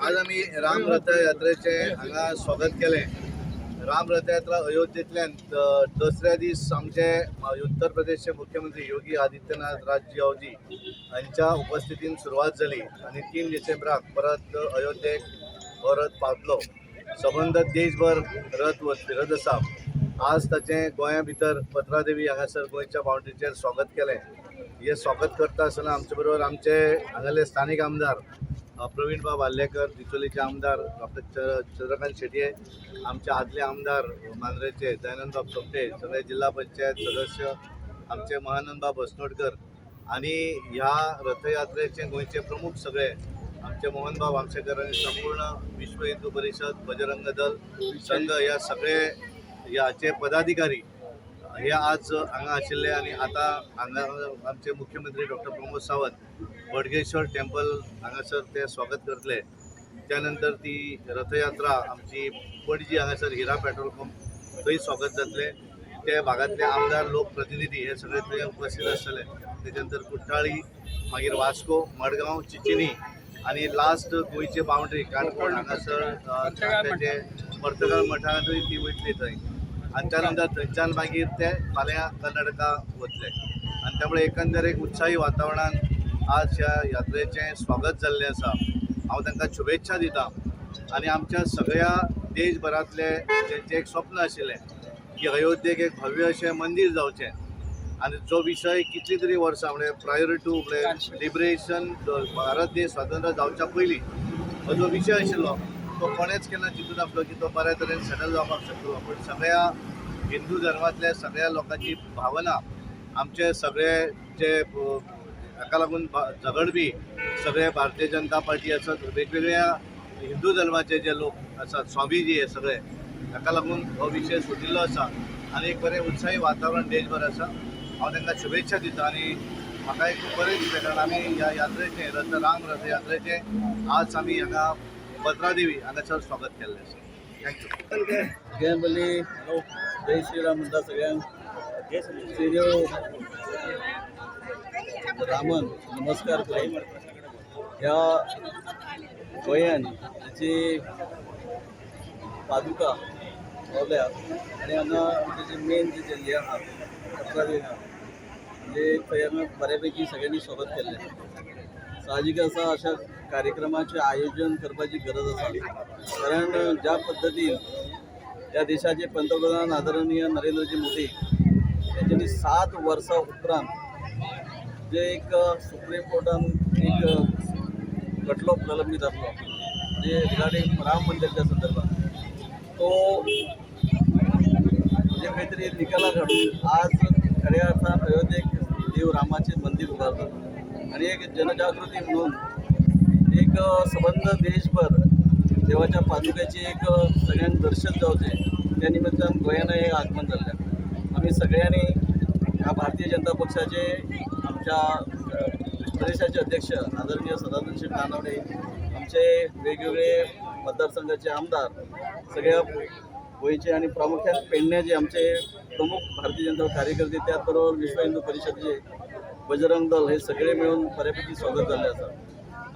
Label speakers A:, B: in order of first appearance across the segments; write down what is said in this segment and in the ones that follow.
A: आज आम्ही राम रथ यात्रेचे हांगा स्वागत केले। राम रथ यात्रा अयोध्येंतल्यान दुसऱ्या दीस आमचे उत्तर प्रदेशचे मुख्यमंत्री योगी आदित्यनाथ राजजी हांच्या उपस्थितीन सुरवात जाली आणि 3 डिसेंबराक परत अयोध्येक हो रथ पावतलो। संबंध देशभर रथ फिरत आसा। आज ताचे गोंया भितर पत्रादेवी हांगासर गोंयच्या बाउंड्रीचेर स्वागत केले। हे स्वागत करता आसतना आमचे बरोबर आमचे हांगाले स्थानिक आमदार प्रवीण बाब आल्लेकर, दिचोलीचे आमदार डॉक्टर चंद्रकांत शेटये, आमचे आदले आमदार मांद्रेचे दयानंद बाब सोपटे, सगळे जिल्हा पंचायत सदस्य आमचे महानंद बाब बसनोडकर आणि ह्या रथयात्रेचे गोंयचे प्रमुख सगळे आमचे मोहन बाब आमशेकर आणि संपूर्ण विश्व हिंदू परिषद, बजरंग दल संघ या सगळे याचे पदाधिकारी हे आज हांगा आशिल्ले आणि आता हांगा आमचे मुख्यमंत्री डॉक्टर प्रमोद सावंत बडगेश्वर टेम्पल हांगासर ते स्वागत करतले। त्यानंतर ती रथयात्रा आमची पणजी हांगासर हिरा पेट्रोल पंप थंय स्वागत जातले। ते भागातले आमदार लोकप्रतिनिधी हे सगळे थंय उपस्थित आसतले। त्याच्यानंतर कुट्टाळी, मागीर वास्को, मडगांव, चिचिनी आणि लास्ट गोंयची बाउंड्री काणकोण हांगासर त्याचे पर्तगाळ मठांतूय ती वयतली थंय आणि त्यानंतर थंयच्यान मागीर ते फाल्यां कर्नाटका वतले आणि त्यामुळे एकंदर एक उत्साही वातावरणान आज ह्या यात्रेचे स्वागत जाल्लें आसा। हांव तांकां शुभेच्छा दिता आणि आमच्या सगळ्या देशभरातले जेंचे एक स्वप्न आशिल्लें की अयोध्येक एक भव्य अशें मंदीर जावचें आणि जो विशय कितली तरी वर्सां म्हणजे प्रायर टू लिबरेशन भारत देश स्वातंत्र्य जावच्या पयलीं हो जो विशय आशिल्लो तो कोणेच केन्ना चिंतून नासलो की तो बऱ्या तरेन सेटल जावपाक शकतलो। पण सगळ्या हिंदू धर्मातल्या सगळ्या लोकांची भावना आमचे सगळे जे हाका लागून झगडपी सगळे भारतीय जनता पार्टी आसत, वेगवेगळ्या हिंदू धर्माचे जे लोक आसात, स्वामीजी हे सगळे हाका लागून हो विशय सुटिल्लो आसा आणि एक बरें उत्साही वातावरण देशभर आसा। हांव तांकां शुभेच्छा दिता आणि म्हाका एक खूब बरें दिसलें कारण आमी ह्या यात्रेचे राम रथ यात्रेचे आज आमी हांगा पत्रादेवी हांगासर स्वागत केल्लें आसा। थँक्यू।
B: सगळ्यां पयलीं जय श्रीराम म्हणटा सगळ्यांक श्रीदेव रामन नमस्कार करून ह्या गोंयान ताची पादुका पावल्या आणि हांगा तेजे मेन जे हे आहा पत्रादेवी म्हणजे थंय हांगा बऱ्यापैकी सगळ्यांनी स्वागत केल्लें। साहजीक आसा अशा कार्यक्रमाचे आयोजन करपाची गरज आसा कारण ज्या पद्दतीन त्या देशाचे पंतप्रधान आदरणीय नरेंद्रजी मोदी यांच्यानी 7 वर्सां उपरांत जे एक सुप्रीम कोर्टान एक खटलो प्रलंबीत आसलो म्हणजे रिगार्डिंग राम मंदिराच्या संदर्भात तो म्हणजे खंय तरी निकालाक हाडून आज खऱ्या अर्थान अयोध्येक देव रामाचे मंदिर उबारतात आणि एक जनजागृती म्हणून एक संबंध देशभर देवाच्या पादुकेचे एक सगळ्यांक दर्शन जावचें त्या निमित्तान गोंयान हे आगमन जाल्लें। आमी सगळ्यांनी ह्या भारतीय जनता पक्षाचे आमच्या प्रदेशाचे अध्यक्ष आदरणीय सदानंद शेट नानवडे, आमचे वेगवेगळे मतदारसंघाचे आमदार, सगळ्या गोंयचे आणि प्रामुख्यान पेडण्याचे आमचे प्रमुख भारतीय जनता कार्यकर्ते, त्याचबरोबर विश्व हिंदू परिषदेचे बजरंग दल हे सगळे मिळून बऱ्यापैकी स्वागत झाले आसा।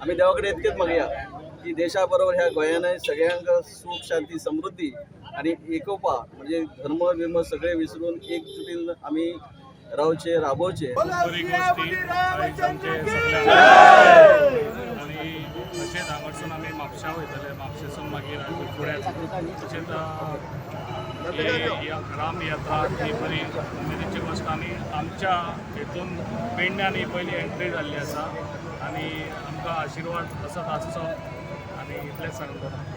B: आम्ही देवाकडे इतकेच मागया की देशाबरोबर ह्या गोंयान सगळ्यांक सुख शांती समृद्धी आणि एकोपा म्हणजे धर्म बिर्म सगळे विसरून एकजुटीन आम्ही रावचे राबोवचे।
C: बरी गोष्टी आमचे आणि तशेंच हांगासून आमी म्हापशां वयतले, म्हापशेसून मागीर फुडें तशेंच राम यात्रा ही बरी उमेदीची गोष्ट आनी आमच्या हेतून पेडण्यान ही पयली एंट्री जाल्ली आसा आणि आमकां आशिर्वाद असोच आसचो आणि इतलेंच सांगता।